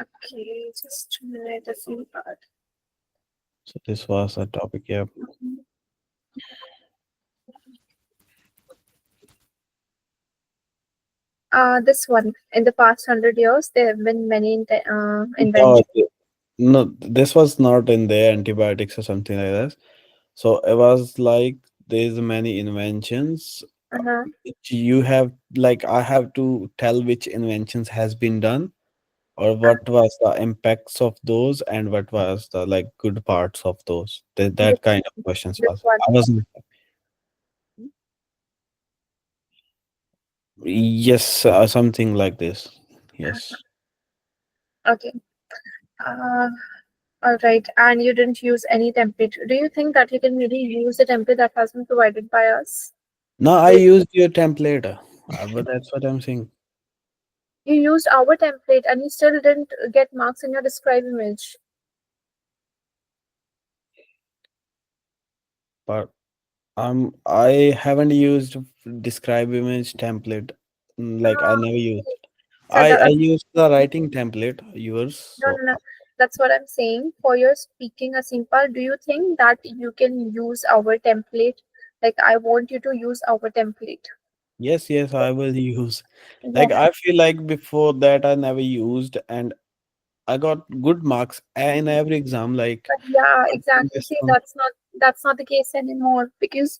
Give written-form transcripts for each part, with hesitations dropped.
Okay, just a minute, a few part. So this was a topic. Yeah. This one. In the past 100 years, there have been many No, inventions. no, this was not in the antibiotics or something like that. So it was like there's many inventions. Uh-huh. Which you have like I have to tell which inventions has been done or what was the impacts of those and what was the like good parts of those. This, That kind of questions this was. one. I wasn't. Yes, something like this. Yes. Okay. Uh, all right. And you didn't use any template. Do you think that you can really use the template that has been provided by us? No, I Wait, used your template. But that's what I'm saying. you used our template and you still didn't get marks in your describe image. But I haven't used describe image template. Like I Ah, never used. so I used the writing template yours. no, So no, no. That's what I'm saying. For your speaking Aseampal, do you think that you can use our template? Like, I want you to use our template. yes, yes, I will use. Yeah. Like I feel like before that I never used and I got good marks in every exam. Like But yeah, I think exactly. this See, one. that's not the case anymore because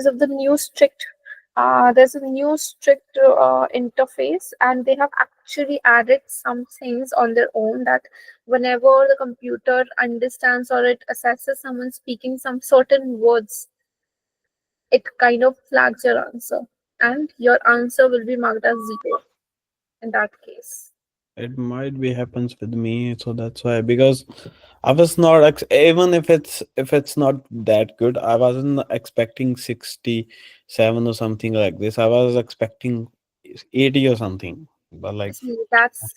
of the new strict there's a new strict interface, and they have actually added some things on their own that whenever the computer understands or it assesses someone speaking some certain words, it kind of flags your answer, and your answer will be marked as zero in that case. It might be happens with me, so that's why because I was not even if it's not that good, I wasn't expecting 67 or something like this. I was expecting 80 or something. But like See, that's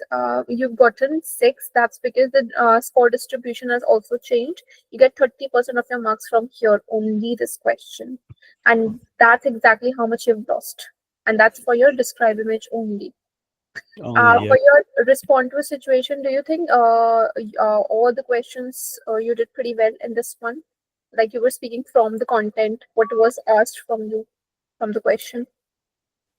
you've gotten six. That's because the score distribution has also changed. You get 30% of your marks from here only this question, and that's exactly how much you've lost. And that's for your describe image only. only yeah. For your respond to a situation, do you think all the questions you did pretty well in this one? Like you were speaking from the content, what was asked from you from the question.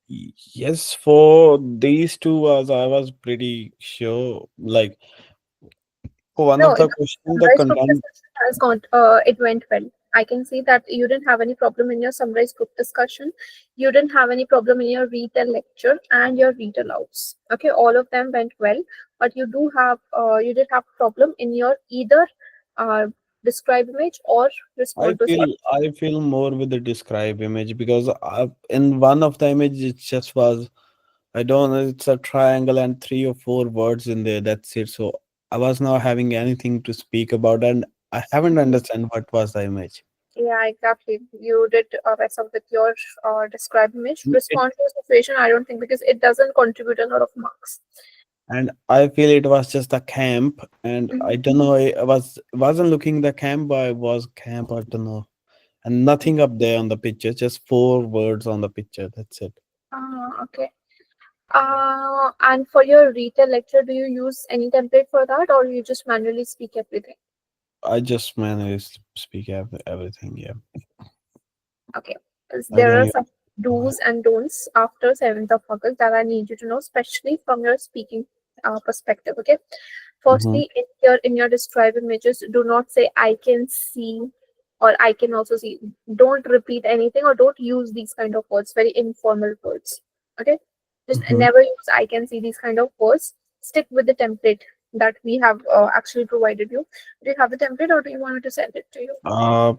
Yes, for these two was I was pretty sure. Like for one No, of in the the question, the summarized group content discussion has gone, it went well. I can see that you didn't have any problem in your summarized group discussion. You didn't have any problem in your retell lecture and your read alouds. Okay, all of them went well, but you did have problem in your either uh, describe image or respond to situation. I feel more with the describe image because in one of the image it just was I don't know it's a triangle and three or four words in there. That's it. So I was not having anything to speak about and I haven't understand what was the image. Yeah, exactly. You did mess up with your describe image. It, Respond to a situation, I don't think, because it doesn't contribute a lot of marks. and I feel it was just a camp and I Mhm. don't know I wasn't looking the camp but I was camp I don't know and nothing up there on the picture just four words on the picture. That's it. Okay. And for your retail lecture, do you use any template for that, or you just manually speak everything? I just managed to speak everything. Yeah. Okay. 'Cause I there don't are even. some do's and don'ts after 7th of August that I need you to know, especially from your speaking perspective. Okay. Mhm. Firstly, in your describe images, do not say I can see or I can also see. Don't repeat anything or don't use these kind of words, very informal words. Okay. Just Mhm. never use I can see these kind of words. Stick with the template that we have actually provided you. Do you have the template or do you want me to send it to you? Uh,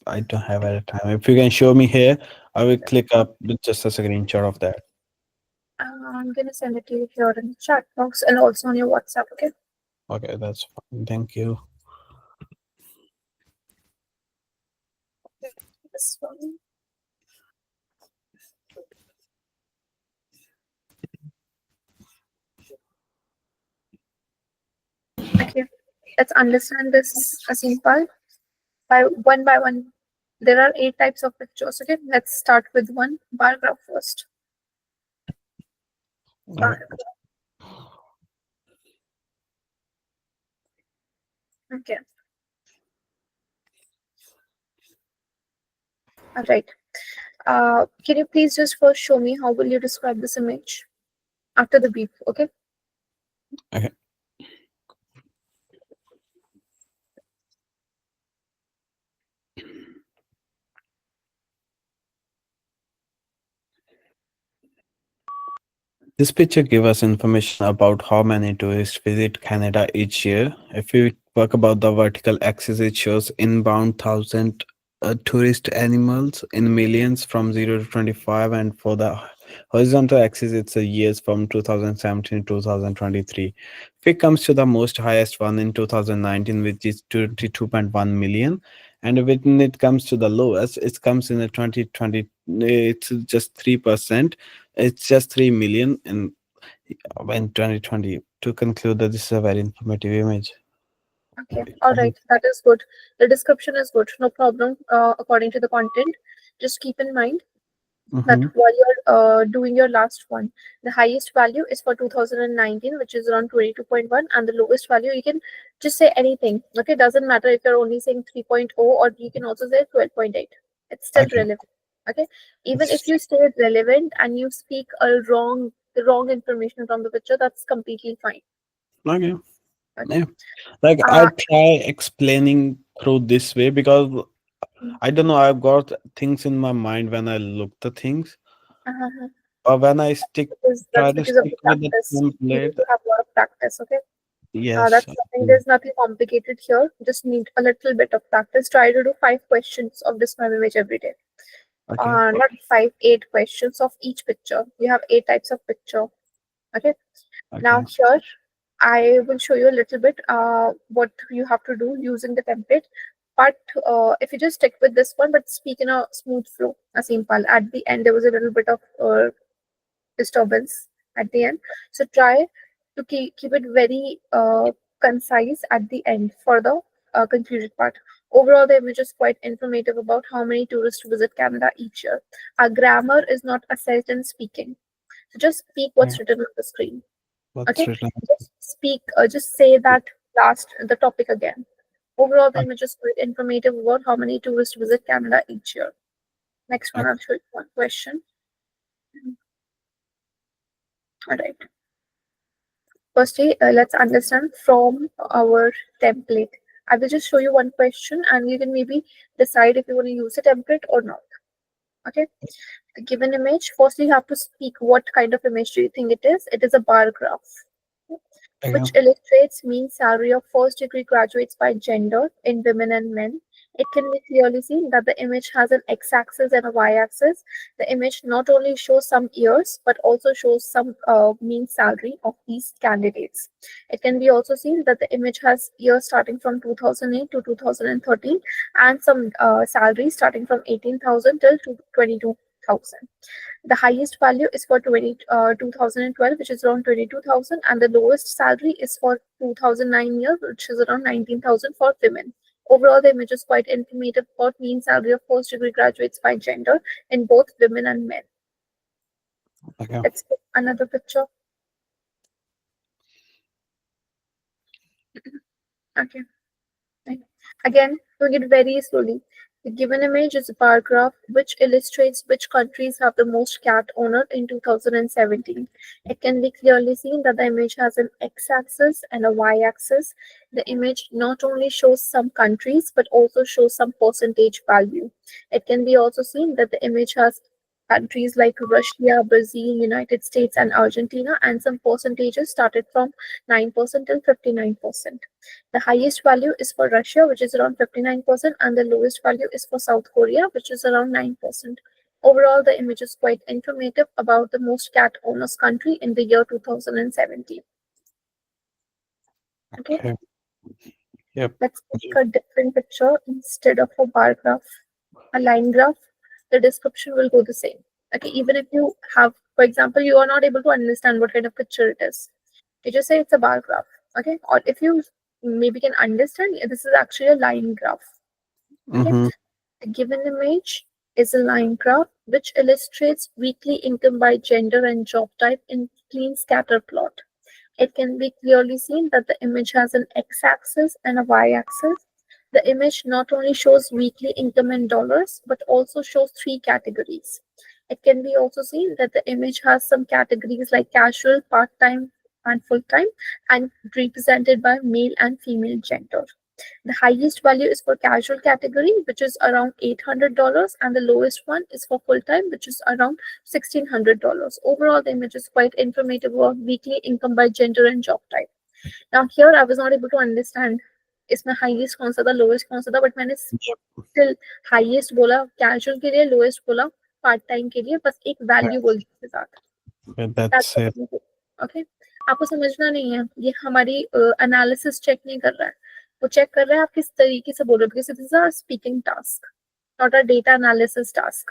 I don't have any time. If you can show me here, I will click up with just a screenshot of that. I'm gonna send it to you here in the chat box and also on your WhatsApp. Okay. Okay, that's fine. Thank you. This one. Okay. Let's understand this Aseampal by one. There are 8 types of pictures. Okay. Let's start with one bar graph first. Uh, Bar. Okay. All right. Can you please just first show me how will you describe this image after the beep? Okay. Okay. This picture gives us information about how many tourists visit Canada each year. If we talk about the vertical axis, it shows inbound thousand tourist animals in millions from 0 to 25, and for the horizontal axis, it's a years from 2017 to 2023. If it comes to the most highest one in 2019, which is 22.1 million, and when it comes to the lowest, it comes in a 2020, it's just 3%. It's just 3 million in 2020. To conclude that this is a very informative image. Okay. All right. That is good. The description is good. No problem. According to the content, just keep in mind that Mm-hmm. while you're doing your last one, the highest value is for 2019, which is around 22.1, and the lowest value, you can just say anything. Okay, doesn't matter if you're only saying 3.0, or you can also say 12.8. It's still Okay. relevant. Okay, even if It's you say it relevant and you speak the wrong information from the picture, that's completely fine. okay. Okay. Yeah. Like I Uh, try explaining through this way because mm, I don't know, I've got things in my mind when I look the things. uh, Or when I stick that's try to because of stick the with the practice. You need template. to have a lot of practice. Okay. Yes. That's nothing. There's nothing complicated here. Just need a little bit of practice. Try to do 5 questions of this meme image every day. Okay. Not five, 8 questions of each picture. You have 8 types of picture. Okay. Now Okay. here, I will show you a little bit what you have to do using the template. But if you just stick with this one, but speak in a smooth flow, Aseampal. At the end, there was a little bit of disturbance at the end. So try to keep it very concise at the end for the conclusion part. Overall, the image is quite informative about how many tourists visit Canada each year. Our grammar is not assessed in speaking. So just speak Yeah. what's written on the screen. What's Okay? written? Just speak, just say that the topic again. Overall, the image is quite informative about how many tourists visit Canada each year. Next one, Okay. I'll show you one question. All right. Firstly, let's understand from our template. I will just show you one question and you can maybe decide if you want to use a template or not. Okay. The given image, firstly, you have to speak what kind of image do you think it is? It is a bar graph, Okay. which illustrates mean salary of first degree graduates by gender in women and men. It can be clearly seen that the image has an x-axis and a y-axis. The image not only shows some years but also shows some mean salary of these candidates. It can be also seen that the image has years starting from 2008 to 2013 and some salary starting from 18,000 till 22,000. The highest value is for 2012, which is around 22,000, and the lowest salary is for 2009 years, which is around 19,000 for women. Overall, the image is quite informative about mean salary of first degree graduates by gender in both women and men. Okay. Let's take another picture. Okay. Right. Again, doing it very slowly. The given image is a bar graph which illustrates which countries have the most cat owner in 2017. It can be clearly seen that the image has an x-axis and a y-axis. The image not only shows some countries but also shows some percentage value. It can be also seen that the image has countries like Russia, Brazil, United States, and Argentina, and some percentages started from 9% till 59%. The highest value is for Russia, which is around 59%, and the lowest value is for South Korea, which is around 9%. Overall, the image is quite informative about the most cat owners country in the year 2017. Okay, Okay. Yep. let's take a different picture instead of a bar graph, a line graph. The description will go the same. Okay, even if you have, for example, you are not able to understand what kind of picture it is, you just say it's a bar graph. Okay, or if you maybe can understand, this is actually a line graph. Okay, Mm-hmm. the given image is a line graph which illustrates weekly income by gender and job type in clean scatter plot. It can be clearly seen that the image has an x-axis and a y-axis. The image not only shows weekly income in dollars, but also shows three categories. It can be also seen that the image has some categories like casual, part-time, and full-time, and represented by male and female gender. The highest value is for casual category, which is around $800, and the lowest one is for full time, which is around $1,600. Overall, the image is quite informative about weekly income by gender and job type. Now, here I was not able to understand इसमें highest कौन सा था lowest कौन सा था, but मैंने Yep. still highest बोला casual के लिए, lowest बोला part time के लिए, बस एक value बोल दी इसके साथ. Okay, That's that's what it. we do. Okay. आपको समझना नहीं है, ये हमारी एनालिसिस चेक नहीं कर रहा है, वो चेक कर रहा है आप किस तरीके से बोल रहे हो, because this is a speaking task, not a data analysis task.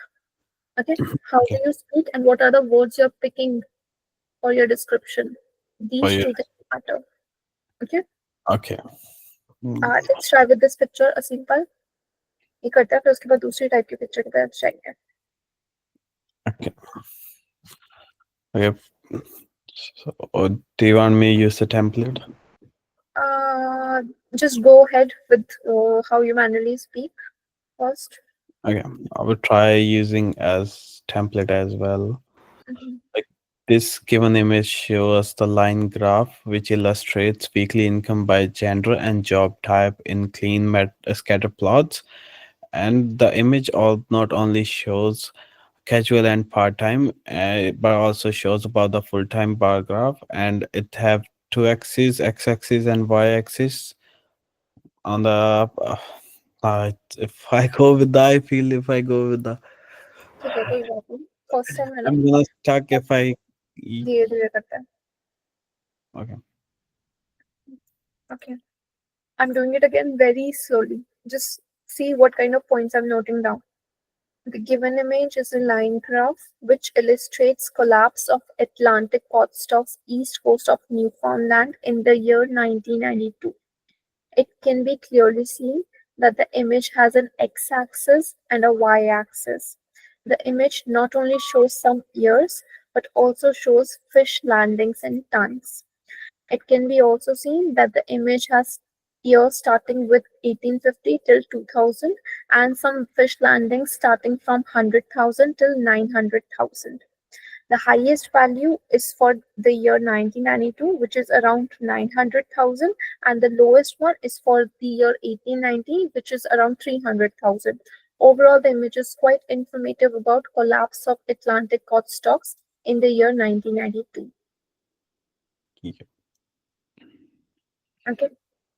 Okay. How Okay. do you speak and what are the words you're picking for your description? For These you. two things matter. Okay. Okay. Mm, Let's try with this picture, a simple. ये करते हैं, फिर उसके बाद दूसरी type की picture की तरफ जाएंगे. okay. Okay. So, do you want me to use the template? Uh, just go ahead with how you manually speak first. Okay. I will try using as template as well. Mhm. Like this given image shows the line graph which illustrates weekly income by gender and job type in clean scatter plots. And the image all not only shows casual and part-time, but also shows about the full-time bar graph, and it have two axes, x-axis and y-axis on the if I go with the, I feel if I go with the, ठीक है, कोई बात नहीं. First time है ना. I'm gonna stuck if I धीरे धीरे करते हैं. okay. Okay. I'm doing it again very slowly. Just see what kind of points I'm noting down. The given image is a line graph which illustrates collapse of Atlantic cod stocks east coast of Newfoundland in the year 1992. It can be clearly seen that the image has an x-axis and a y-axis. The image not only shows some years but also shows fish landings in tons. It can be also seen that the image has years starting with 1850 till 2000 and some fish landings starting from 100,000 till 900,000. The highest value is for the year 1992, which is around 900,000, and the lowest one is for the year 1890, which is around 300,000. Overall, the image is quite informative about collapse of Atlantic cod stocks in the year 1992. Yeah. Okay,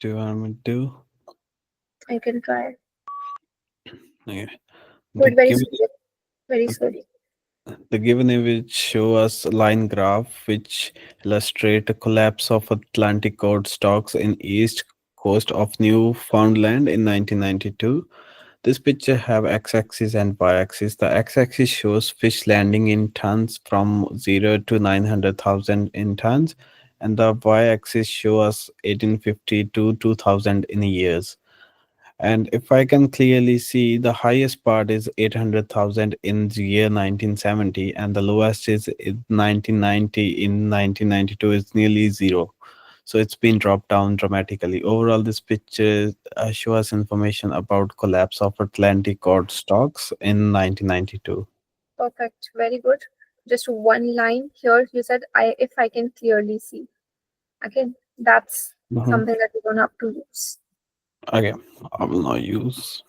Do you want me to do? I can try. Okay. Do The it very given slowly. Very slowly. the given image show us a line graph which illustrate the collapse of Atlantic cod stocks in east coast of Newfoundland in 1992. This picture have x-axis and y-axis. The x-axis shows fish landing in tons from 0 to 900,000 in tons, and the y-axis shows 1850 to 2000 in years. And if I can clearly see, the highest part is 800,000 in the year 1970, and the lowest is in 1990. In 1992, it's nearly zero. So it's been dropped down dramatically. Overall, this picture shows information about collapse of Atlantic cod stocks in 1992. Perfect. Very good. Just one line here. You said I if I can clearly see. Okay. That's Mhm. something that you don't have to use. Okay, I will not use.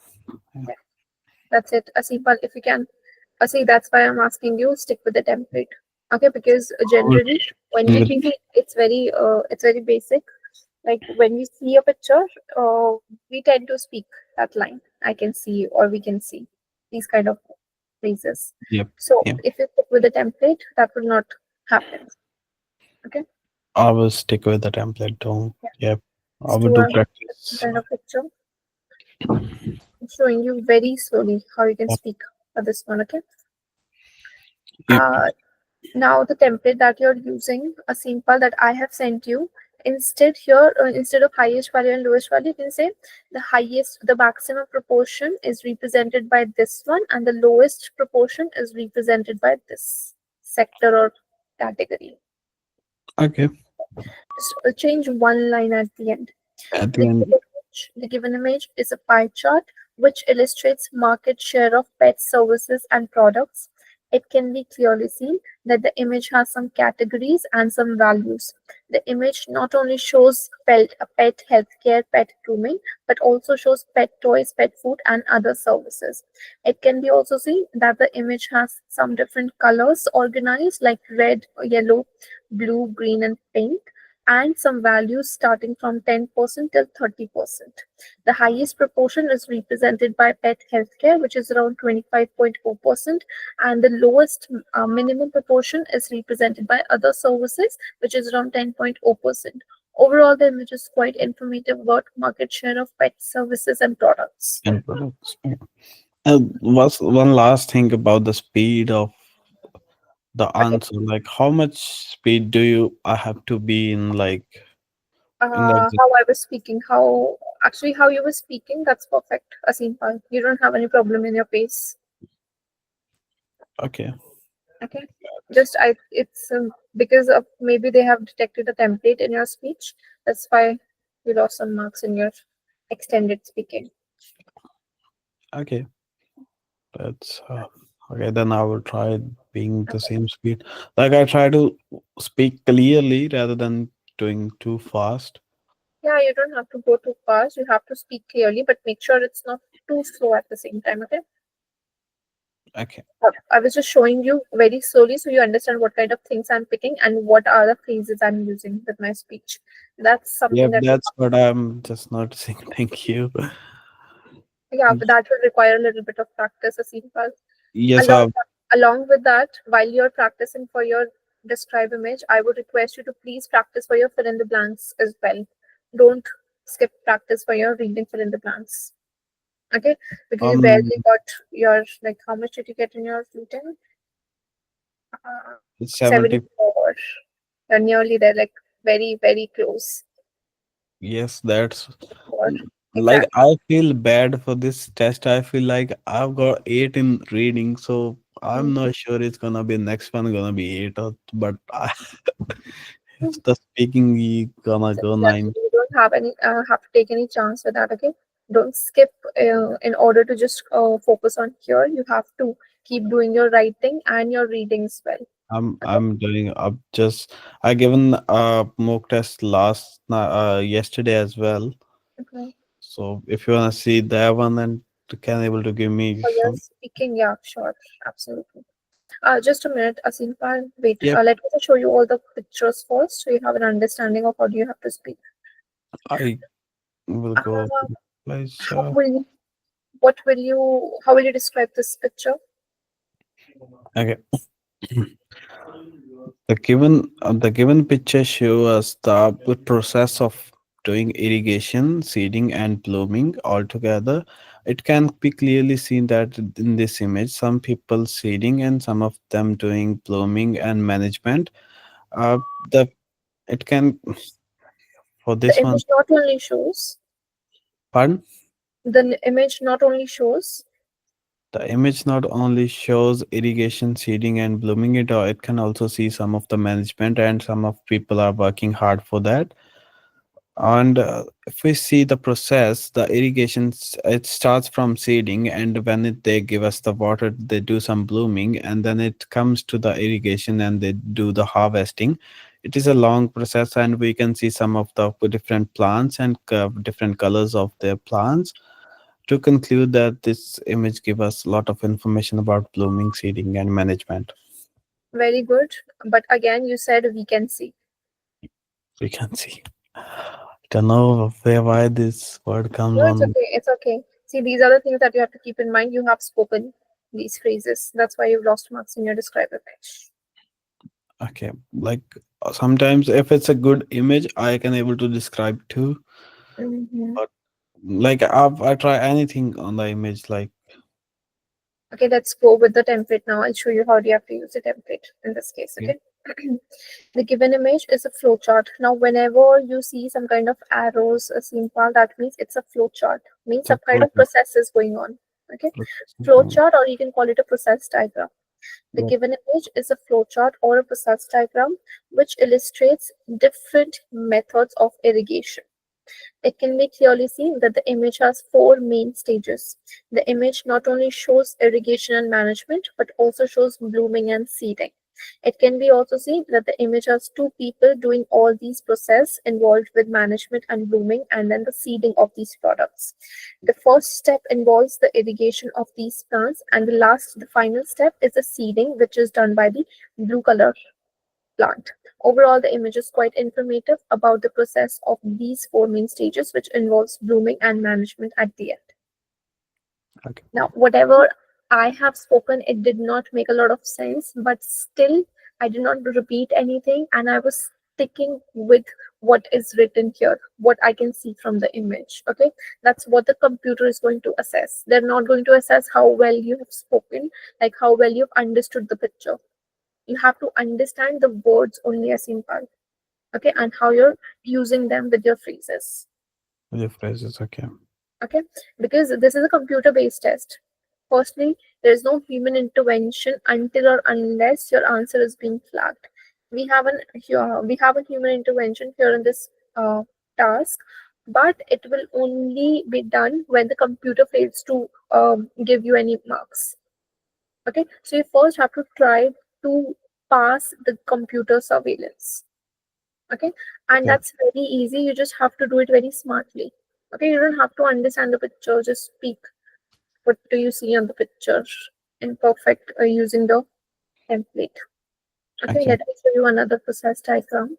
Yeah. That's it. Asipal, if you can see, that's why I'm asking you stick with the template. Okay, because generally when we With- see it's very basic. Like when we see a picture, we tend to speak that line. I can see or we can see these kind of phrases. Yep. So Yep. if you stick with the template, that will not happen. Okay. I will stick with the template. Don't. Yeah. Yep. I Let's will do do a different practice. kind of picture. I'm showing you very slowly how you can Yep. speak for this one. Okay. Yep. Uh, Now the template that you're using, a simple that I have sent you, instead here, instead of highest value and lowest value, you can say the maximum proportion is represented by this one and the lowest proportion is represented by this sector or category. Okay. Just change one line at the end. At the The end. given the given image is a pie chart which illustrates market share of pet services and products. It can be clearly seen that the image has some categories and some values. The image not only shows pet healthcare, pet grooming, but also shows pet toys, pet food, and other services. It can be also seen that the image has some different colors organized like red, yellow, blue, green, and pink, and some values starting from 10% till 30%. The highest proportion is represented by pet healthcare, which is around 25.4%, and the lowest minimum proportion is represented by other services, which is around 10.0%. Overall, the image is quite informative about market share of pet services and products. End products. Yeah. Was one last thing about the speed of the Okay. answer. Like, how much speed do you I have to be in? Like, in the How I was speaking, how you were speaking, that's perfect, Aseampal. You don't have any problem in your pace. okay, Okay. Just it's because of maybe they have detected a template in your speech. That's why you lost some marks in your extended speaking. okay. That's okay. Then I will try being the Okay. same speed. Like I try to speak clearly rather than doing too fast. Yeah, you don't have to go too fast. You have to speak clearly, but make sure it's not too slow at the same time. Okay. Okay. I was just showing you very slowly so you understand what kind of things I'm picking and what are the phrases I'm using with my speech. That's Yep, something that you that's have. what I'm just noticing. Thank you. Yeah, but that will require a little bit of practice, Aseem. Yes, Along, along with that, while you're practicing for your describe image, I would request you to please practice for your fill in the blanks as well. Don't skip practice for your reading fill in the blanks. Okay? Because you um barely got your, like, how much did you get in your written? Uh, it's 70. 74. You're nearly there, like, very, very close. Yes, that's Or, like exactly. I feel bad for this test. I feel like I've got 8 in reading, so I'm not sure it's gonna be next one gonna be 8 or but Mhm. if the speaking we gonna go Exactly. 9. You don't have to take any chance with that. Okay, don't skip in order to just focus on here. You have to keep doing your writing and your reading as well. Okay. I'm doing up just I given a mock test yesterday as well. Okay. So if you wanna see that one then you can able to give me For your some. speaking, yeah, sure, absolutely. Just a minute, Asimpa. Wait. Yep, Let me just show you all the pictures first, so you have an understanding of how do you have to speak. I will go Uh, to the place. how will you? What will you? How will you describe this picture? Okay. The given picture shows us the process of doing irrigation, seeding, and blooming all together. It can be clearly seen that in this image, some people seeding and some of them doing blooming and management. Uh, the it can for The this one. image not only shows Pardon? the image not only shows. The image not only shows irrigation, seeding, and blooming it can also see some of the management and some of people are working hard for that. And if we see the process, the it starts from seeding, and when they give us the water, they do some blooming, and then it comes to the irrigation and they do the harvesting. It is a long process, and we can see some of the different plants and different colors of their plants. To conclude that this image give us a lot of information about blooming, seeding, and management. Very good. But again, you said we can see. We can see. Don't know why this word comes No, it's on. okay. It's okay. See, these are the things that you have to keep in mind. You have spoken these phrases. That's why you've lost marks in your describe image. Okay, like sometimes if it's a good image, I can able to describe too. Hmm. But like I try anything on the image. Like Okay, let's go with the template now. I'll show you how you have to use the template in this case. okay, Okay. The given image is a flowchart. Now, whenever you see some kind of arrows, a symbol, that means it's a flowchart. Means the some kind of process is going on. Okay. process. Flowchart, or you can call it a process diagram. The Yep. given image is a flowchart or a process diagram which illustrates different methods of irrigation. It can be clearly seen that the image has four main stages. The image not only shows irrigation and management, but also shows blooming and seeding. It can be also seen that the image has two people doing all these processes involved with management and blooming and then the seeding of these products. The first step involves the irrigation of these plants and the final step is the seeding which is done by the blue color plant. Overall, the image is quite informative about the process of these four main stages, which involves blooming and management at the end. Okay. Now, whatever I have spoken, it did not make a lot of sense, but still, I did not repeat anything and I was sticking with what is written here, what I can see from the image. Okay, that's what the computer is going to assess. They're not going to assess how well you have spoken, like how well you've understood the picture. You have to understand the words only as simple, okay, and how you're using them with your phrases, The phrases. Okay. okay, because this is a computer based test. Firstly, there is no human intervention until or unless your answer is being flagged. We have a human intervention here in this task, but it will only be done when the computer fails to give you any marks. Okay, so you first have to try to pass the computer surveillance. Okay, and Okay. that's very easy. You just have to do it very smartly. Okay, you don't have to understand the picture, just speak what do you see on the picture in perfect using the template. Okay, Okay. let me show you another process diagram.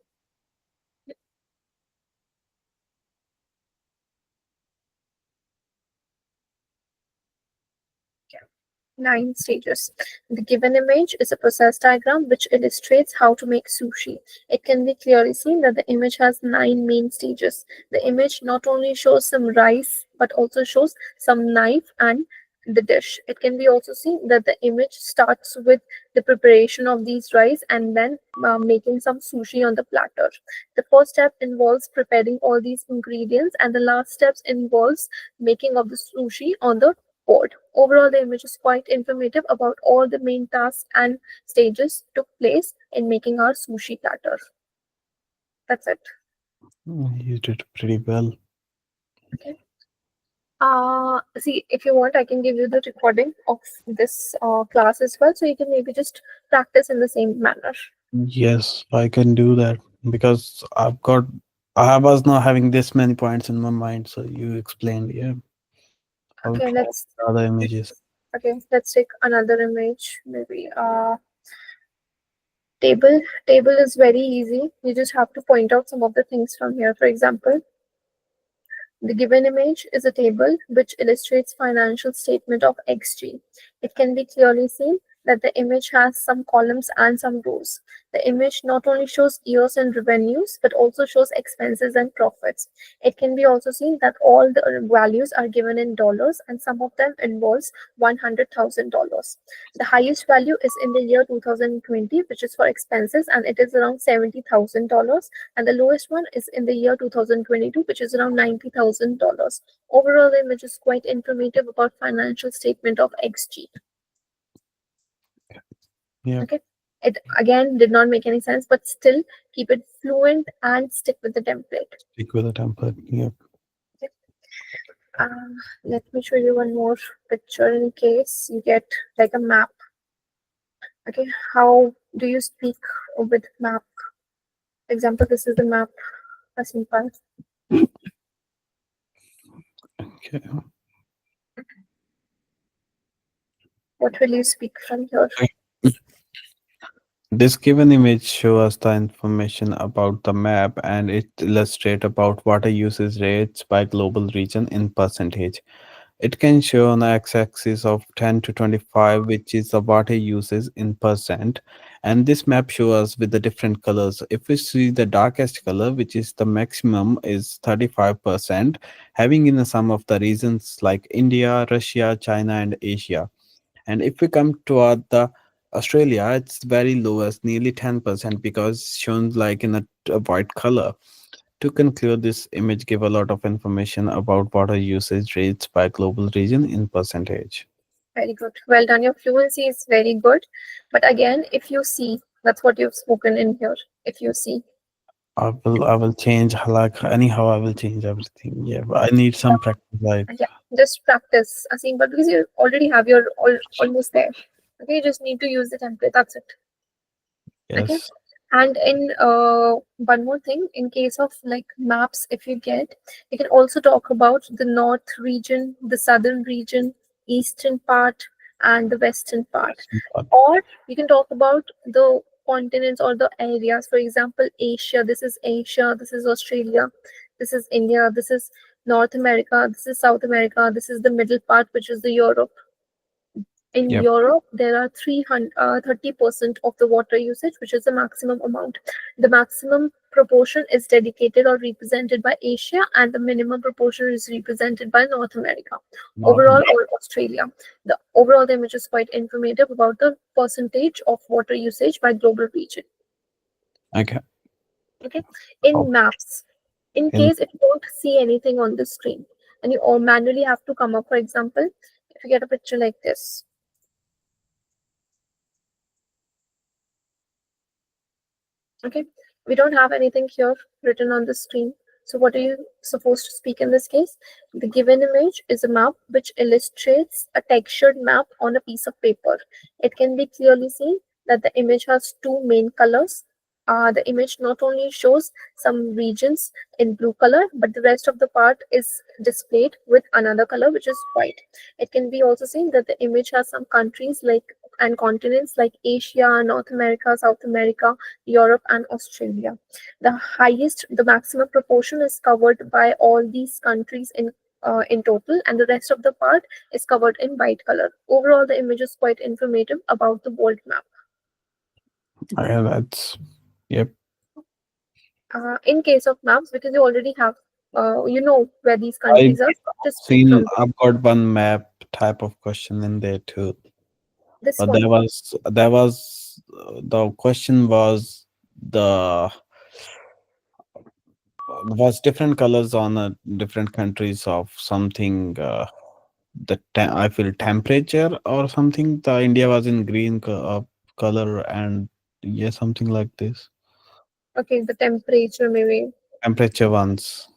Nine stages. The given image is a process diagram which illustrates how to make sushi. It can be clearly seen that the image has nine main stages. The image not only shows some rice but also shows some knife and the dish. It can be also seen that the image starts with the preparation of these rice and then making some sushi on the platter. The first step involves preparing all these ingredients and the last steps involves making of the sushi on the board. Overall, the image is quite informative about all the main tasks and stages took place in making our sushi platter. That's it. You did pretty well. Okay. See, if you want, I can give you the recording of this class as well, so you can maybe just practice in the same manner. Yes, I can do that because I was not having this many points in my mind. So you explained, yeah. I'll Okay, try the other images. let's take another image. Maybe table. Table is very easy. You just have to point out some of the things from here. For example, the given image is a table which illustrates financial statement of XG. It can be clearly seen that the image has some columns and some rows. The image not only shows years and revenues but also shows expenses and profits. It can be also seen that all the values are given in dollars and some of them involves $100,000. The highest value is in the year 2020, which is for expenses, and it is around $70,000, and the lowest one is in the year 2022, which is around $90,000. Overall, the image is quite informative about financial statement of XG. Yeah, Okay, it again did not make any sense, but still keep it fluent and stick with the template. stick with the template. Yeah. Okay. Let me show you one more picture in case you get like a map. Okay, how do you speak with map? Example, this is the map. Aseampal. Okay. What will you speak from here? This given image shows us the information about the map and it illustrates about water usage rates by global region in percentage. It can show on the x-axis of 10 to 25, which is the water uses in percent. And this map shows us with the different colors. If we see the darkest color, which is the maximum, is 35%, having in some of the regions like India, Russia, China, and Asia. And if we come toward the Australia, it's very low as nearly 10% because shown like in a white color. To conclude, this image give a lot of information about water usage rates by global region in percentage. Very good. Well done. Your fluency is very good. But again, if you see, that's what you've spoken in here. If you see, I will change like anyhow. I will change everything. Yeah, but I need some practice. Like yeah, just practice. Asim, but because you already have your almost there. Okay, you just need to use the template. That's it. Okay. yes, And in one more thing, in case of like maps, if you get, you can also talk about the north region, the southern region, eastern part, and the western part. but Or you can talk about the continents or the areas. For example, Asia. This is Asia. This is Australia. This is India. This is North America. This is South America. This is the middle part, which is the Europe. In yep. Europe, there are 30% of the water usage, which is the maximum amount. The maximum proportion is dedicated or represented by Asia, and the minimum proportion is represented by North America. Not Overall, or Australia. The image is quite informative about the percentage of water usage by global region. okay. Okay. In Oh, maps, in in case if you don't see anything on the screen, and you all manually have to come up, for example, if you get a picture like this. Okay, we don't have anything here written on the screen. So what are you supposed to speak in this case? The given image is a map which illustrates a textured map on a piece of paper. It can be clearly seen that the image has two main colors. The image not only shows some regions in blue color, but the rest of the part is displayed with another color, which is white. It can be also seen that the image has some countries like and continents like Asia, North America, South America, Europe, and Australia. The maximum proportion is covered by all these countries in total, and the rest of the part is covered in white color. Overall, the image is quite informative about the world map. yeah, that's yep. In case of maps, because you already have, you know where these I countries are, just speak seen from there. I've got one map type of question in there too. This But one. the question the was different colors on different countries of something. I feel temperature or something. The India was in green color and yeah, something like this. Okay, the temperature maybe Temperature ones.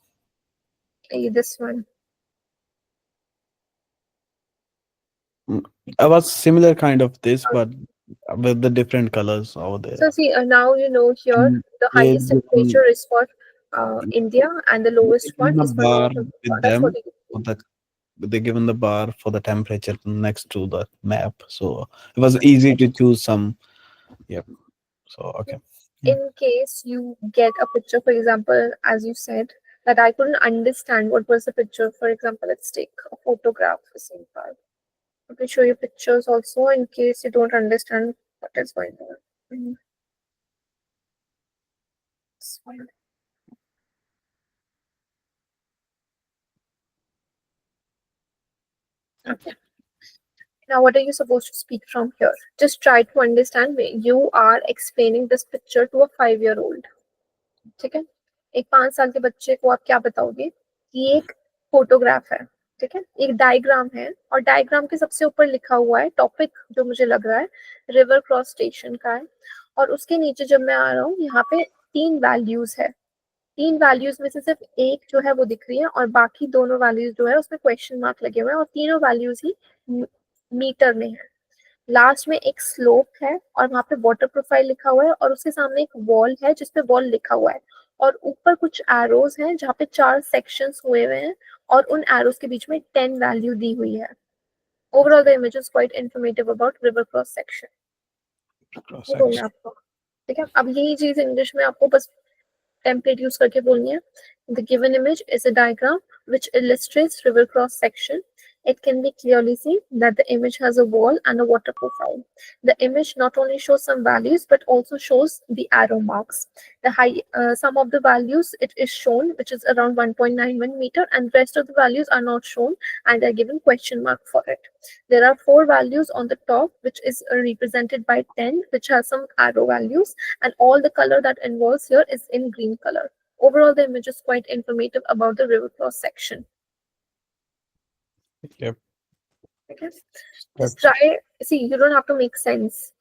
this one. Mm, I was similar kind of this, but with the different colors over there. So see, now you know here And the they highest temperature given, is for India and the they lowest one given a is for bar North America. with That's what them you can for see. that. They given the bar for the temperature next to the map, so it was easy to choose some. Yep. So okay. Yeah. In case you get a picture, for example, as you said, that I couldn't understand what was the picture. For example, let's take a photograph for Aseampal. Let me show you pictures also in case you don't understand what is going on. Mhm. It's fine. Okay. Now, what are you supposed to speak from here? Just try to understand me. You are explaining this picture to a 5 year old. ठीक है, एक 5 साल के बच्चे को आप क्या बताओगे कि एक फोटोग्राफ है, ठीक है, एक डायग्राम है, और डायग्राम के सबसे ऊपर लिखा हुआ है टॉपिक जो मुझे लग रहा है रिवर क्रॉस स्टेशन का है, और उसके नीचे जब मैं आ रहा हूँ यहाँ पे 3 वैल्यूज है, 3 वैल्यूज में से सिर्फ एक जो है वो दिख रही है और बाकी दोनों वैल्यूज जो है उसमें क्वेश्चन मार्क लगे हुए हैं और तीनों वैल्यूज ही मीटर में है। लास्ट में एक स्लोप है और वहां पे वाटर प्रोफाइल लिखा हुआ है और उसके सामने एक वॉल है जिसपे वॉल लिखा हुआ है, और ऊपर कुछ एरोज हैं जहाँ पे 4 सेक्शंस हुए हुए हैं और उन एरोज के बीच में 10 वैल्यू दी हुई है। Overall the image is quite informative about river cross section. Cross ये बोलना section. है आपको, ठीक है। अब यही चीज इंग्लिश में आपको बस template use करके बोलनी है। The given image is a diagram which illustrates river cross section. It can be clearly seen that the image has a wall and a water profile. The image not only shows some values but also shows the arrow marks. Some of the values it is shown, which is around 1.91 meter, and rest of the values are not shown and are given question mark for it. There are 4 values on the top, which is represented by 10, which has some arrow values, and all the color that involves here is in green color. Overall, the image is quite informative about the river cross section. Yep. Okay, just That's try. See, you don't have to make sense.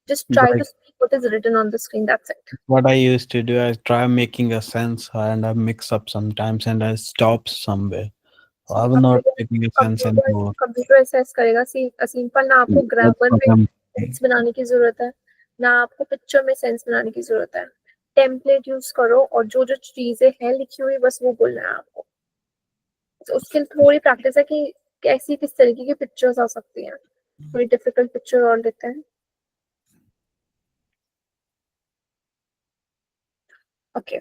Just try to like speak what is written on the screen. That's it. what I used to do. I try making a sense and I mix up sometimes and I stop somewhere. See, I will not computer making a sense computer anymore. Computer assess करेगा। सी simple ना आपको That's grammar what में I'm sense बनाने की जरूरत है, ना आपको पिक्चर में सेंस बनाने की जरूरत है। टेम्पलेट यूज करो और जो जो चीजें हैं लिखी हुई बस वो बोलना है आपको। तो उसके लिए थोड़ी प्रैक्टिस है कि कैसी किस तरीके की पिक्चर्स आ सकती हैं। थोड़ी डिफिकल्ट पिक्चर और लेते हैं। ओके,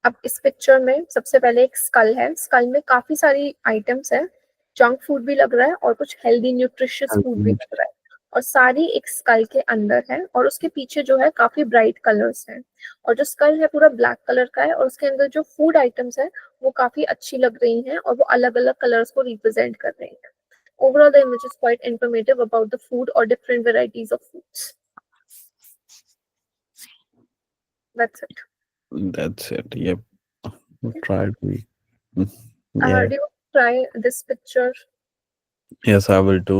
अब इस पिक्चर में सबसे पहले एक स्कल है। स्कल में काफी सारी आइटम्स है। जंक फूड भी लग रहा है और कुछ हेल्दी न्यूट्रिशियस फूड भी लग रहा है, और सारी एक स्कल के अंदर है। और उसके पीछे जो है काफी ब्राइट कलर्स हैं, और जो स्कल है पूरा ब्लैक कलर का है, और उसके अंदर जो फूड आइटम्स है वो काफी अच्छी लग रही हैं और वो अलग अलग कलर्स को रिप्रेजेंट कर रही हैं। Overall the image is quite informative about the food और different varieties of foods. That's it. That's it. Yep. Try to be. Mm, do yeah. You try this picture? Yes, I will do.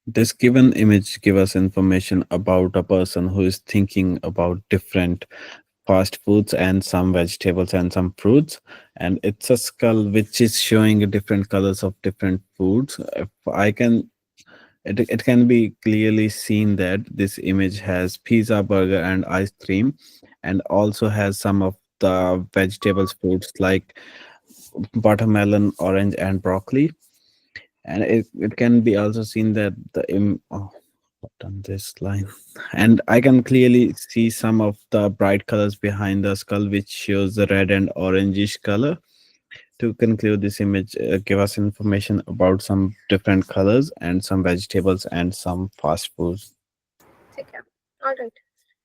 This given image give us information about a person who is thinking about different fast foods and some vegetables and some fruits, and it's a skull which is showing different colors of different foods. If I can, it can be clearly seen that this image has pizza, burger, and ice cream, and also has some of the vegetables fruits like watermelon, orange, and broccoli. And it can be also seen that what on this line, and I can clearly see some of the bright colors behind the skull which shows the red and orangish color. To conclude, this image give us information about some different colors and some vegetables and some fast foods. ठीक है, alright.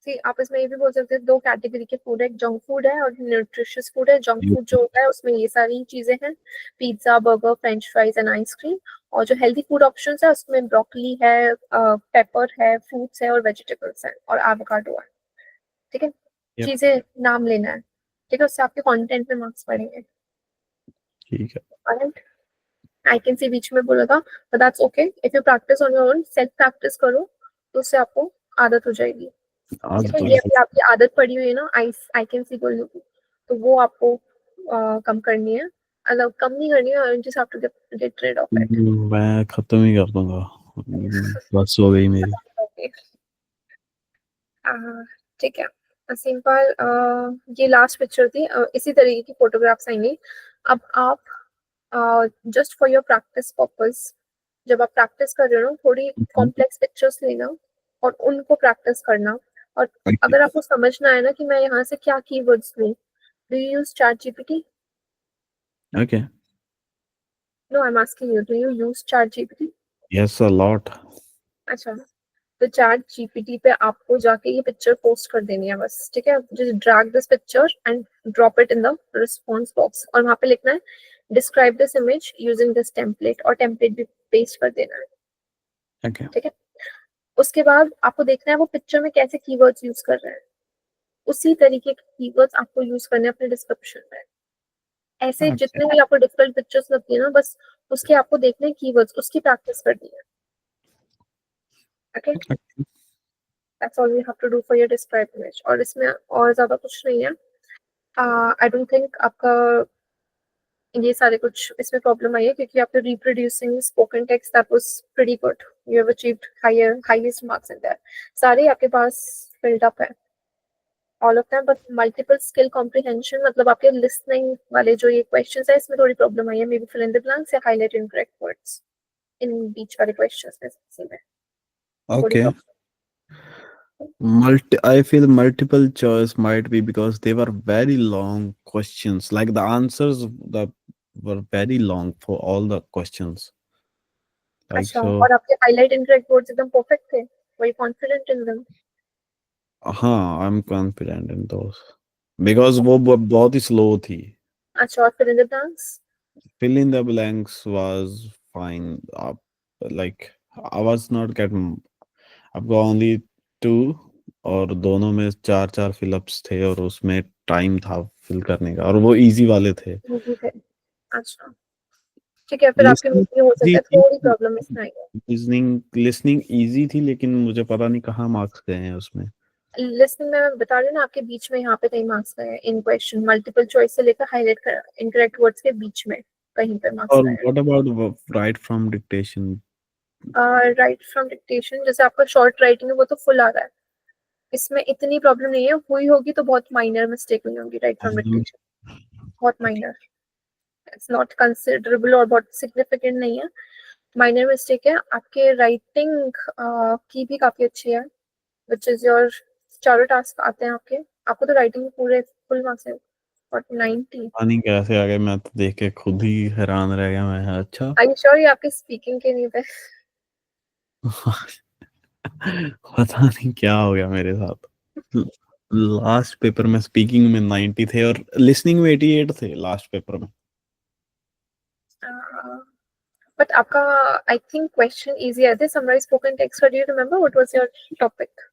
सी आप इसमें ये भी बोल सकते हैं, दो कैटेगरी के फूड है, एक जंक फूड है और न्यूट्रिशियस फूड है। जंक You- फूड जो होता है उसमें ये सारी चीजें हैं, pizza, burger, French fries and ice cream. और जो हेल्दी फूड ऑप्शंस है उसमें ब्रोकली है, पेपर है, फ्रूट्स है और वेजिटेबल्स है और एवोकाडो है। ठीक है, Yep. चीजें नाम लेना है। ठीक है, उससे आपके कंटेंट में मार्क्स पड़ेंगे। ठीक है। ऑलराइट, आई कैन सी बीच में बोला था, but that's okay. If you practice on your own, self practice करो तो उससे आपको आदत हो जाएगी। आज ठीक है, तो ये अभी आपकी आदत पड़ी हुई है ना, आई कैन सी बोलने की, तो वो आपको कम करनी है। मतलब कम नहीं करनी है, just have to get rid of it. मैं खत्म ही कर दूंगा। बस हो गई मेरी। ओके, ठीक है। सिंपल, ये लास्ट पिक्चर थी। इसी तरीके की फोटोग्राफ्स आएंगी। अब आप just for your practice purpose, जब आप प्रैक्टिस कर रहे हो ना, थोड़ी कॉम्प्लेक्स पिक्चर्स लेना और उनको प्रैक्टिस करना। और ओके। अगर आपको समझना है ना कि मैं यहाँ से क्या कीवर्ड्स लूँ, do you use chat GPT? Okay. No, I am asking you, do you use chat GPT? Yes a lot. अच्छा, तो चैट जीपीटी पे आपको जाके ये पिक्चर पोस्ट कर देनी है बस। ठीक है, just drag this picture and drop it in the response box, और वहां पे लिखना है describe this image using this template, और टेम्पलेट भी पेस्ट कर देना है। ओके। ठीक है, उसके बाद आपको देखना है वो पिक्चर में कैसे कीवर्ड्स यूज कर रहे हैं। उसी तरीके के कीवर्ड्स आपको यूज करने हैं अपने डिस्क्रिप्शन में। ऐसे ओके। जितने भी आपको डिफिकल्ट पिक्चर्स लगती है ना, बस उसके आपको देखने हैं कीवर्ड्स, उसकी प्रैक्टिस करनी है। Okay, that's all you have to do for your describe image, और इसमें और ज्यादा कुछ नहीं है। आई डोंट थिंक आपका ये सारे कुछ इसमें प्रॉब्लम आई है, क्योंकि आपने reproducing spoken text that was pretty good. You have achieved higher highest marks in that. सारे आपके पास फिल्ड अप है, all of them. But multiple skill comprehension, मतलब आपके लिसनिंग वाले जो ये क्वेश्चंस है इसमें थोड़ी प्रॉब्लम आई है। Maybe fill in the blanks या हाईलाइट इनकरेक्ट वर्ड्स इन बीच वाले क्वेश्चंस में, इसी में थोड़ी Okay. Problem. I feel multiple choice might be because they were very long questions. Like the answers that were very long for all the questions. Like अच्छा, so, और आपके हाईलाइट इनकरेक्ट वर्ड्स एकदम perfect थे? Were you confident in them? I'm confident in those because वो बहुत ही slow थी. अच्छा, और fill in the blanks? Fill in the blanks was fine. Like I was not getting. आपको only two और दोनों में चार चार फिलअप्स थे और उसमें टाइम था फिल करने का और वो इजी वाले थे. इजी थे? अच्छा, ठीक है, फिर आपके में लिसनिंग ये हो सकता इजी है, थी, थोड़ी प्रॉब्लम इसमें आई है। लिसनिंग लिसनिंग इजी थी, लेकिन मुझे पता नहीं कहाँ मार्क्स गए हैं उसमें। लिसनिंग में मैं बता रही हूँ ना, आपके बीच में यहाँ पे कहीं मार्क्स गए हैं इन क्वेश्चन, मल्टीपल चॉइस से लेकर हाईलाइट कर इनकरेक्ट वर्ड्स के बीच में कहीं पे मार्क्स और गए what about right from dictation? हैं। राइट फ्रॉम डिक्टेशन, जैसे आपका शॉर्ट राइटिंग है वो तो फुल आ रहा है, इसमें इतनी प्रॉब्लम नहीं है, हुई होगी तो बहुत माइनर मिस्टेक हुई होगी राइट फ्रॉम डिक्टेशन, बहुत माइनर, इट्स नॉट कंसिडरेबल और बहुत सिग्निफिकेंट नहीं है, माइनर मिस्टेक है। आपके राइटिंग की भी काफी अच्छी है, विच इज योर, चारों टास्क आते हैं आपके, आपको तो राइटिंग पूरे फुल मार्क्स है, 90। पानी कैसे आ गए, मैं तो देख के खुद ही हैरान रह गया मैं। अच्छा। आई एम श्योर ये आपके स्पीकिंग के नहीं थे। पता नहीं क्या हो गया मेरे साथ। लास्ट पेपर में स्पीकिंग में 90 थे और लिसनिंग में 88 थे लास्ट पेपर में। बट आपका, आई थिंक क्वेश्चन इजी है, summarize spoken text, do you remember what was your topic?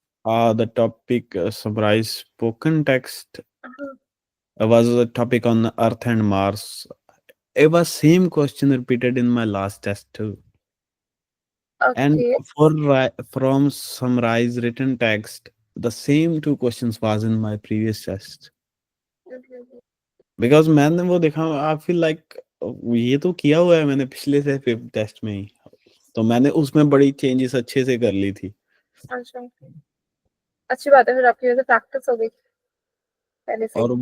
The topic summarize spoken text was a topic on Earth and Mars. It was same question repeated in my last test too. And okay. from summarize written text, the same two questions was in my previous test. Because मैंने वो देखा, I feel like ये तो किया हुआ है मैंने पिछले से टेस्ट में ही, तो मैंने उसमें बड़ी चेंजेस अच्छे से कर ली थी। अच्छा, अच्छी बात है, फिर आपकी वजह से प्रैक्टिस हो गई पहले से ही। और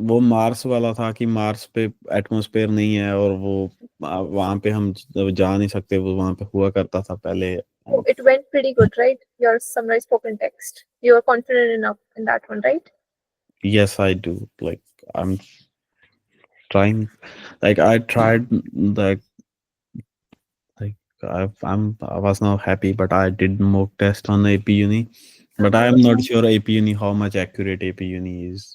वो मार्स वाला था कि मार्स पे एटमॉस्फेयर नहीं है, और वो वहां पे हम जा नहीं सकते, वो वहां पे हुआ करता था पहले। So it went pretty good, right? Your summarized spoken text. You are confident enough in that one, right? Yes, I do. Like I'm trying, like I tried, like I was not happy, but I did mock test on AP Uni, but I Uh-huh. am not sure AP Uni how much accurate AP Uni is.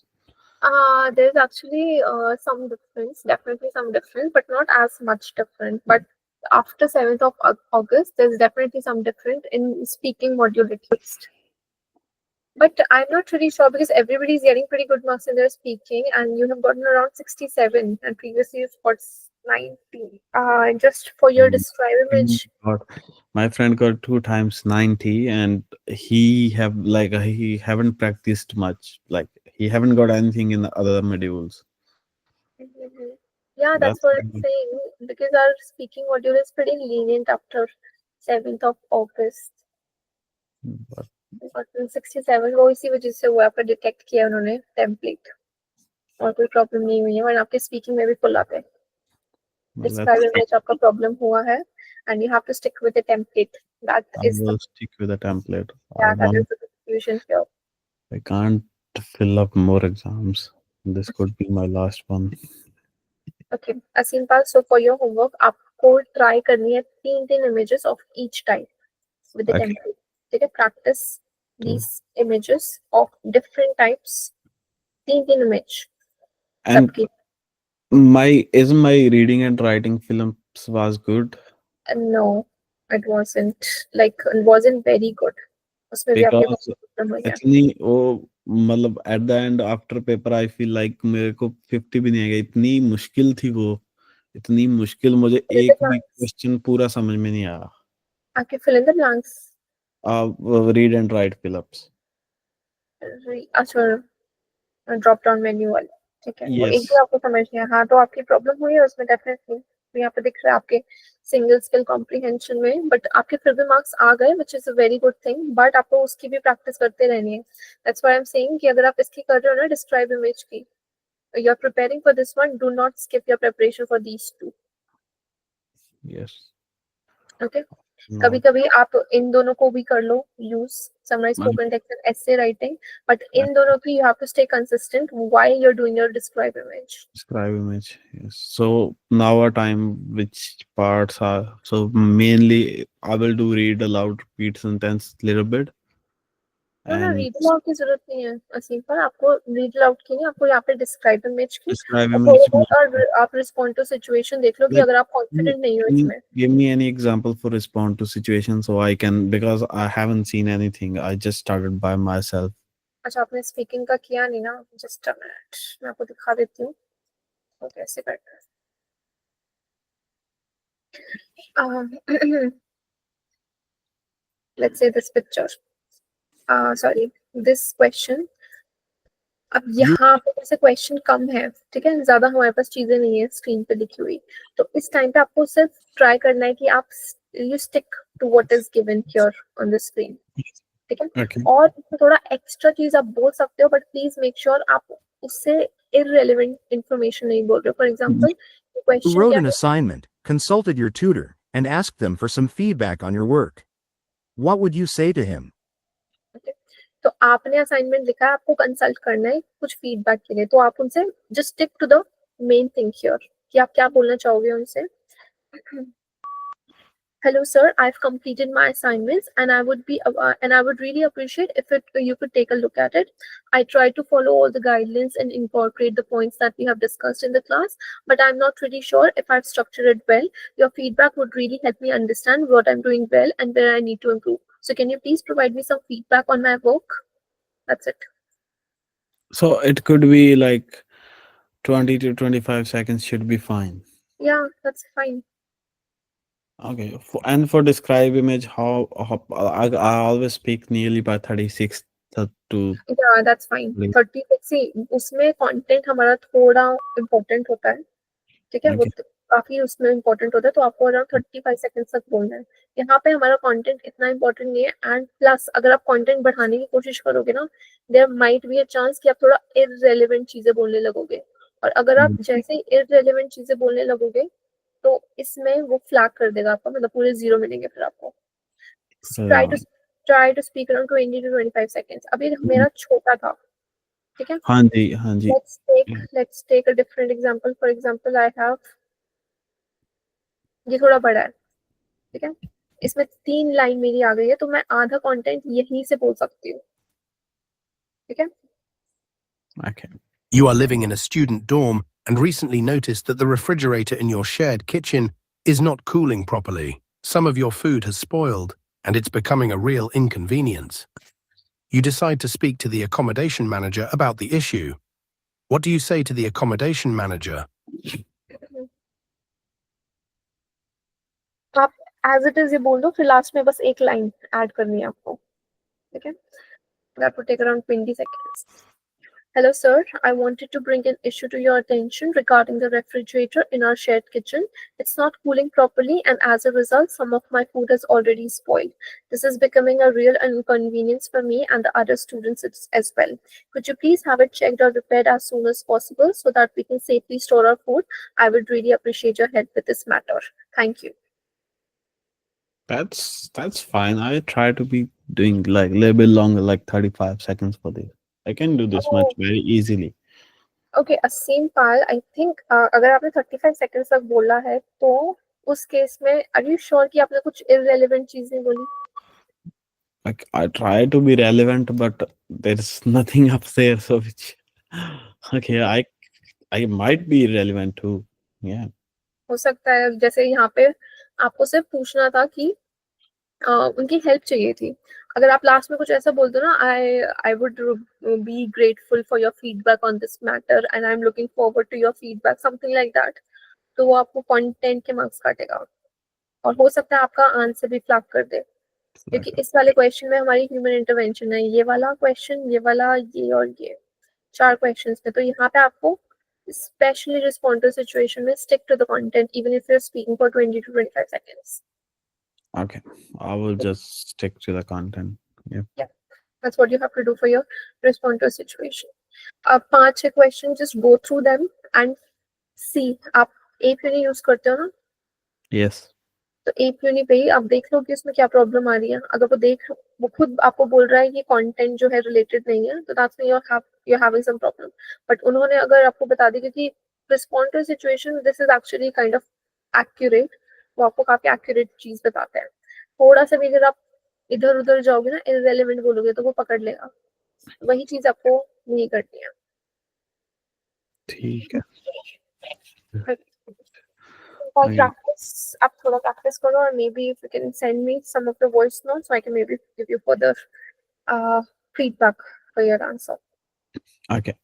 There's actually some difference, definitely some difference, but not as much different. But after 7th of August, there's definitely some difference in speaking module at least. But I'm not really sure because everybody's getting pretty good marks in their speaking, and you have gotten around 67, and previously you've got 90. Just for your Mm. describe image, Got- My friend got two times 90, and he haven't practiced much. Like he haven't got anything in the other modules. mhm. Yeah, that's That's what I'm saying. Because our speaking module is pretty lenient after 7th of August. but और 67 वो इसी वजह से हुआ, आपका detect किया उन्होंने template, और कोई प्रॉब्लम नहीं हुई है, वरना आपके स्पीकिंग में भी फुल आते हैं। well, डिस्क्राइब इमेज आपका प्रॉब्लम हुआ है, and you have to stick with the template, that I is the, will stick with the template. या that is the confusion here. I can't fill up more exams. This could be my last one. Okay Aseem Pal, so for your homework आपको try करनी है तीन तीन images of each type with the Okay. template. ठीक है, practice So, these images of different types, तीन image and सबकी। my reading and writing films was good No, it wasn't, like it wasn't very good, उसमें भी आपके because problem हुई है। इतनी वो, मतलब at the end after paper I feel like मेरे को 50 भी नहीं आएगा, इतनी मुश्किल थी वो, इतनी मुश्किल, मुझे fill in the एक भी blanks, क्वेश्चन पूरा समझ में नहीं आया। आपके fill in the blanks, read and right fill-ups. अच्छा ड्रॉप डाउन मेन्यू वाले, ठीक है, वो एक यस। भी आपको समझ नहीं आया, हाँ तो आपकी प्रॉब्लम हुई है उसमें डेफिनेटली, तो यहाँ पे दिख रहा है आपके सिंगल स्किल कॉम्प्रिहेंशन में, बट आपके फिर भी मार्क्स आ गए, which is a very good thing, but आपको उसकी भी प्रैक्टिस करते रहनी है। That's why I am saying कि अगर आप इसकी कर रहे हो ना डिस्क्राइब इमेज की, you are preparing for this one, do not skip your preparation for these two. Yes. Okay, कभी नॉट। कभी आप इन दोनों को भी कर लो use, summarize spoken text and essay writing, but इन दोनों की you have to stay consistent while you are doing your describe image. Describe image. Yes. So now a time which parts are, so mainly I will do read aloud, repeat sentence little bit, no no, and read aloud की जरूरत नहीं है असीम पर, आपको read aloud की नहीं, आपको यहाँ पे डिस्क्राइब इमेज की, describe और थोड़ा image. बहुत और आप रिस्पॉन्ड टू सिचुएशन देख लो कि Like, अगर आप give कॉन्फिडेंट नहीं हो me इसमें। give me any example for respond to situation so I can, because I haven't seen anything. I just started by myself. अच्छा आपने स्पीकिंग का किया नहीं ना, जस्ट अ मिनट मैं आपको दिखा देती हूँ तो कैसे करना है। Um, let's say this picture. Sorry, this question. अब You यहाँ पे जैसे क्वेश्चन कम है, ठीक है, ज्यादा हमारे पास चीजें नहीं है स्क्रीन पे लिखी हुई, तो इस टाइम पे आपको सिर्फ ट्राई करना है कि आप you stick to what is given here on the screen, ठीक है। Okay. और इसमें थोड़ा एक्स्ट्रा चीज आप बोल सकते हो, बट प्लीज मेक श्योर आप उससे इररेलेवेंट इंफॉर्मेशन नहीं बोल रहे हो। फॉर एग्जाम्पल क्वेश्चन wrote क्या an है, assignment, consulted your tutor, and asked them for some feedback on your work. What would you say to him? okay? तो आपने असाइनमेंट लिखा है, आपको कंसल्ट करना है कुछ फीडबैक के लिए, तो आप उनसे just stick to the main thing here कि आप क्या बोलना चाहोगे उनसे। Hello, sir. I've completed my assignments, and I would really appreciate if you could take a look at it. I try to follow all the guidelines and incorporate the points that we have discussed in the class, but I'm not really sure if I've structured it well. Your feedback would really help me understand what I'm doing well and where I need to improve. So, can you please provide me some feedback on my work? That's it. So it could be like 20 to 25 seconds should be fine. Yeah, that's fine. Okay. And for describe image, how I always speak nearly by 36 to Yeah, that's fine. 36 see, उसमें content हमारा थोड़ा important होता है, ठीक है, वो okay. तो काफी उसमें इंपॉर्टेंट होता है, तो आपको अराउंड 35 सेकेंड्स तक बोलना है। यहाँ पे हमारा कंटेंट इतना इंपॉर्टेंट नहीं है, एंड प्लस अगर आप कंटेंट बढ़ाने की कोशिश करोगे ना, there might be a chance कि आप थोड़ा इररेलेवेंट चीजें बोलने लगोगे, और अगर आप Mm, जैसे ही इररेलेवेंट चीजें बोलने लगोगे तो इसमें वो फ्लैग कर देगा आपका, मतलब पूरे जीरो मिलेंगे फिर आपको। Try yeah. To try to speak around 20 to 25 seconds. अभी मेरा छोटा था, ठीक है। हाँ जी, हाँ जी। Let's take a different example. For example I have, ये थोड़ा बड़ा है, ठीक है, इसमें 3 लाइन मेरी आ गई है, तो मैं आधा कंटेंट यहीं से बोल सकती हूँ, ठीक है। Okay. You are living in a student dorm and recently noticed that the refrigerator in your shared kitchen is not cooling properly. Some of your food has spoiled, and it's becoming a real inconvenience. You decide to speak to the accommodation manager about the issue. What do you say to the accommodation manager? आप as it is ये बोल दो, फिर last में बस एक line add करनी है आपको, ठीक है। That would take around 20 seconds. Hello, sir. I wanted to bring an issue to your attention regarding the refrigerator in our shared kitchen. It's not cooling properly, and as a result, some of my food has already spoiled. This is becoming a real inconvenience for me and the other students as well. Could you please have it checked or repaired as soon as possible so that we can safely store our food? I would really appreciate your help with this matter. Thank you. That's fine. I try to be doing like a little bit longer, like 35 seconds for this. I can do this much Oh, very easily. Okay, Aseampal, I think अगर आपने 35 seconds तक बोला है तो उस case में are you sure कि आपने कुछ इररेलेवेंट चीजें बोली? Like I try to be relevant, but there's nothing up there. So which okay, I might be relevant too. Yeah. हो सकता है जैसे यहाँ पे आपको सिर्फ पूछना था कि उनकी हेल्प चाहिए थी। अगर आप लास्ट में कुछ ऐसा बोल दो ना, I would be grateful for your feedback on this matter and I am looking forward to your feedback, something like that, तो वो आपको कंटेंट के मार्क्स काटेगा, और हो सकता है आपका आंसर भी फ्लैग कर दे, क्योंकि Okay. इस वाले क्वेश्चन में हमारी ह्यूमन इंटरवेंशन है, ये वाला क्वेश्चन, ये वाला, ये और ये 4 क्वेश्चंस में, तो यहाँ पे आपको स्पेशली रिस्पॉन्ड टू सिचुएशन में stick to the content even if you are speaking for 20 to 25 seconds. Okay. I will just stick to the content. Yeah. Yeah, that's what you have to do for your respond to a situation. अब 5-6 question just go through them and see. आप एक uni use करते हो ना, Yes. तो एक uni पे ही आप देख लो कि उसमें क्या प्रॉब्लम आ रही है। अगर वो खुद आपको बोल रहा है कि कंटेंट जो है रिलेटेड नहीं है, तो that's mean you are having some problem. But उन्होंने अगर आपको बता दी कि respond to situation this is actually kind of accurate, वो आपको काफी एक्यूरेट चीज बताते हैं। थोड़ा सा भी अगर आप इधर उधर जाओगे ना, इररेलेवेंट बोलोगे, तो वो पकड़ लेगा। वही चीज आपको नहीं करनी है। ठीक है. और Okay. प्रैक्टिस, आप थोड़ा प्रैक्टिस करो, और maybe if you can send me some of the voice notes so I can maybe give you further feedback for your answer. Okay.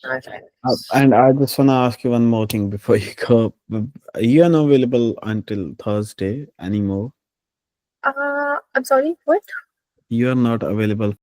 Okay. And I just want to ask you one more thing before you go. You are not available until Thursday anymore. I'm sorry, what? You are not available